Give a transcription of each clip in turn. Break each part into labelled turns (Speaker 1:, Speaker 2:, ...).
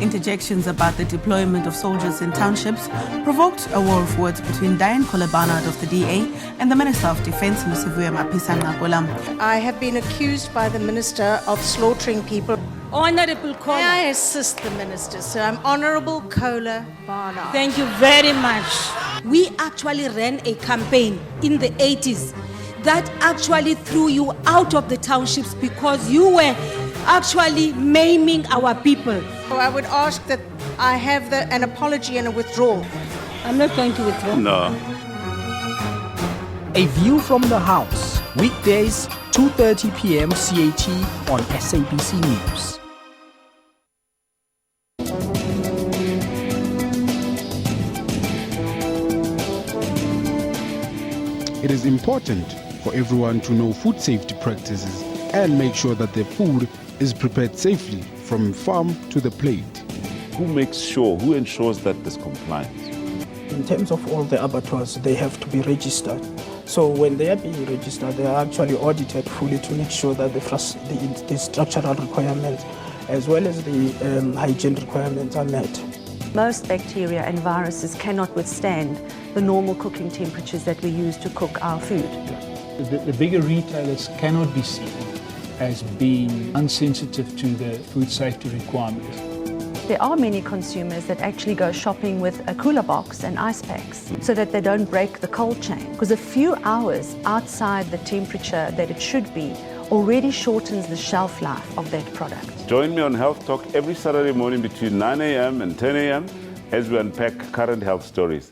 Speaker 1: Interjections about the deployment of soldiers in townships provoked a war of words between Diane Barnard of the DA and the Minister of Defence, Mosivuya Mapisa-Nqakola.
Speaker 2: I have been accused by the Minister of slaughtering people.
Speaker 3: Honorable Kola.
Speaker 2: May I assist the Minister, sir? I'm Honorable Kola Barnard.
Speaker 3: Thank you very much. We actually ran a campaign in the 80s that actually threw you out of the townships because you were actually maiming our people.
Speaker 2: So I would ask that I have an apology and a withdrawal.
Speaker 3: I'm not going to withdraw.
Speaker 4: No.
Speaker 5: A View from the House, weekdays, 2:30 p.m. CAT on SABC News.
Speaker 6: It is important for everyone to know food safety practices and make sure that their food is prepared safely from farm to the plate.
Speaker 4: Who makes sure, who ensures that there's compliance?
Speaker 5: In terms of all the abattoirs, they have to be registered. So when they are being registered, they are actually audited fully to make sure that the structural requirements as well as the hygiene requirements are met.
Speaker 7: Most bacteria and viruses cannot withstand the normal cooking temperatures that we use to cook our food.
Speaker 8: The bigger retailers cannot be seen as being insensitive to the food safety requirements.
Speaker 7: There are many consumers that actually go shopping with a cooler box and ice packs so that they don't break the cold chain, because a few hours outside the temperature that it should be already shortens the shelf life of that product.
Speaker 4: Join me on Health Talk every Saturday morning between 9 a.m. and 10 a.m. as we unpack current health stories.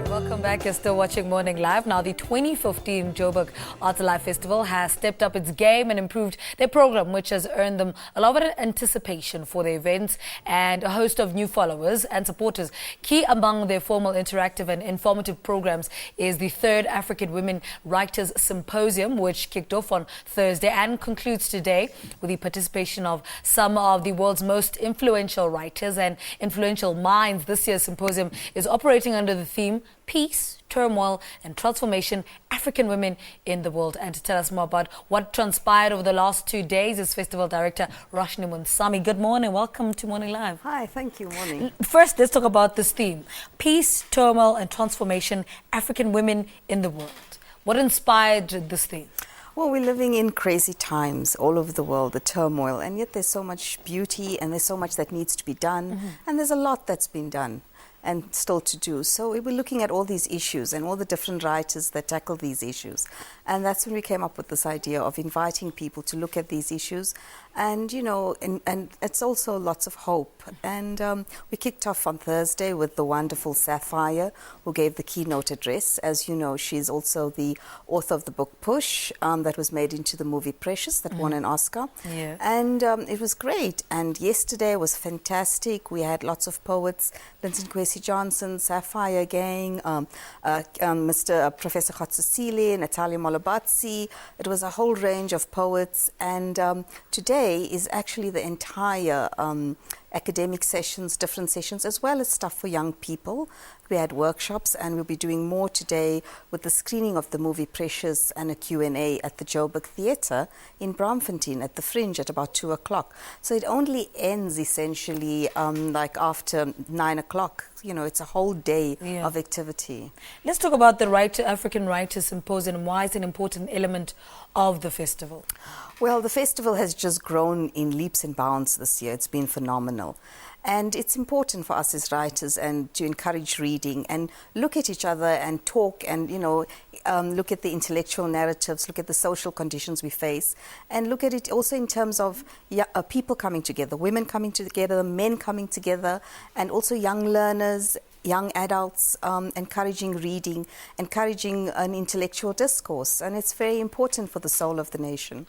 Speaker 9: Welcome back. You're still watching Morning Live. Now, the 2015 Joburg Arts Alive Festival has stepped up its game and improved their program, which has earned them a lot of anticipation for the events and a host of new followers and supporters. Key among their formal, interactive and informative programs is the 3rd African Women Writers Symposium, which kicked off on Thursday and concludes today with the participation of some of the world's most influential writers and influential minds. This year's symposium is operating under the theme Peace, Turmoil and Transformation, African Women in the World. And to tell us more about what transpired over the last 2 days is Festival Director Roshnie Moonsammy. Good morning. Welcome to Morning Live.
Speaker 10: Hi, thank you. Morning.
Speaker 9: First, let's talk about this theme. Peace, Turmoil and Transformation, African Women in the World. What inspired this theme?
Speaker 10: Well, we're living in crazy times all over the world, the turmoil, and yet there's so much beauty and there's so much that needs to be done, and there's a lot that's been done and still to do. So we were looking at all these issues and all the different writers that tackle these issues. And that's when we came up with this idea of inviting people to look at these issues. And, you know, and it's also lots of hope. And we kicked off on Thursday with the wonderful Sapphire, who gave the keynote address. As you know, she's also the author of the book Push, that was made into the movie Precious, that won an Oscar.
Speaker 9: Yeah.
Speaker 10: And it was great. And yesterday was fantastic. We had lots of poets, Vincent Kwesi Johnson, Sapphire Gang, Mr. Professor Khatsusile, Natalia Molobatsi. It was a whole range of poets. And today is actually the entire academic sessions, different sessions, as well as stuff for young people. We had workshops, and we'll be doing more today with the screening of the movie Precious and a Q&A at the Joburg Theatre in Braamfontein at the Fringe at about 2 o'clock. So it only ends essentially like after 9 o'clock. You know, it's a whole day of activity.
Speaker 9: Let's talk about the African Writers Symposium and why it's an important element of the festival.
Speaker 10: Well, the festival has just grown in leaps and bounds this year. It's been phenomenal. And it's important for us as writers and to encourage reading and look at each other and talk and, you know, look at the intellectual narratives, look at the social conditions we face, and look at it also in terms of people coming together, women coming together, men coming together, and also young learners, young adults, encouraging reading, encouraging an intellectual discourse. And it's very important for the soul of the nation.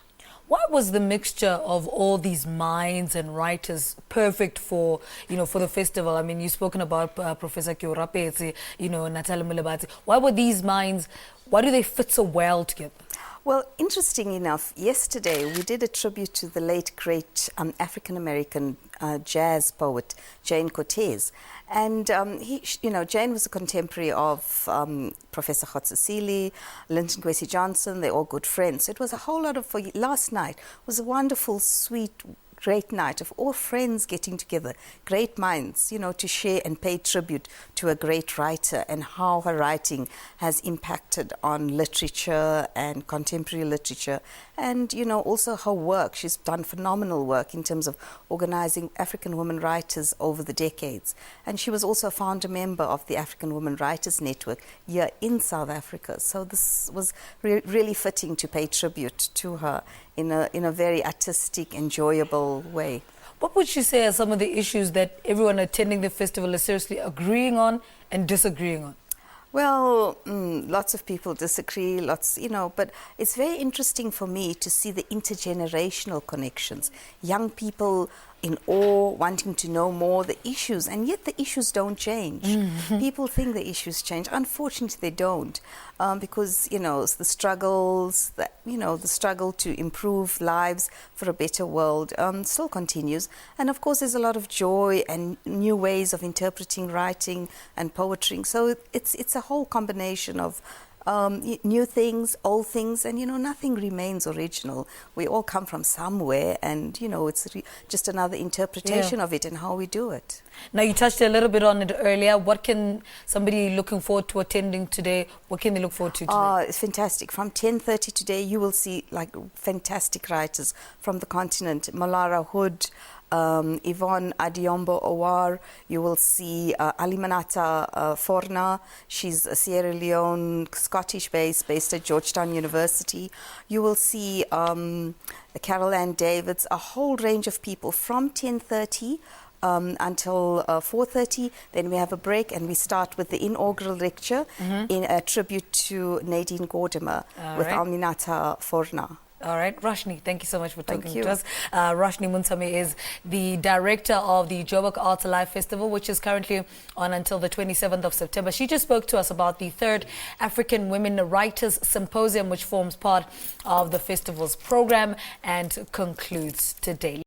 Speaker 9: Why was the mixture of all these minds and writers perfect for, you know, for the festival? I mean, you've spoken about Professor Kyorapetse, you know, Natalia Mulebati. Why were these minds, why do they fit so well together?
Speaker 10: Well, interesting enough, yesterday we did a tribute to the late, great African-American jazz poet, Jane Cortez. And, Jane was a contemporary of Professor Khotsisili, Linton Kwesi Johnson. They're all good friends. So it was a whole lot of, last night was a wonderful, sweet, great night of all friends getting together, great minds, you know, to share and pay tribute to a great writer and how her writing has impacted on literature and contemporary literature. And, you know, also her work. She's done phenomenal work in terms of organizing African women writers over the decades. And she was also a founder member of the African Women Writers Network here in South Africa. So this was really fitting to pay tribute to her in a very artistic, enjoyable way.
Speaker 9: What would you say are some of the issues that everyone attending the festival is seriously agreeing on and disagreeing on?
Speaker 10: Well, lots of people disagree, but it's very interesting for me to see the intergenerational connections. Young people in awe, wanting to know more, the issues, and yet the issues don't change. People think the issues change. Unfortunately, they don't, because, you know, the struggles, the struggle to improve lives for a better world still continues. And of course, there's a lot of joy and new ways of interpreting writing and poetry. So it's a whole combination of new things, old things, and, you know, nothing remains original. We all come from somewhere, and, you know, it's just another interpretation of it and how we do it.
Speaker 9: Now, you touched a little bit on it earlier. What can somebody looking forward to attending today, what can they look forward to today?
Speaker 10: It's fantastic. From 10:30 today, you will see, like, fantastic writers from the continent. Malara Hood, Yvonne Adiombo Owar, you will see Alimanata Forna. She's a Sierra Leone, Scottish-based at Georgetown University. You will see Carol Ann Davids, a whole range of people from 10:30 until 4:30. Then we have a break and we start with the inaugural lecture in a tribute to Nadine Gordimer with Alimanata Forna.
Speaker 9: All right, Roshnie, thank you so much for talking to us. Roshnie Moonsammy is the director of the Joburg Arts Alive Festival, which is currently on until the 27th of September. She just spoke to us about the 3rd African Women Writers Symposium, which forms part of the festival's program and concludes today.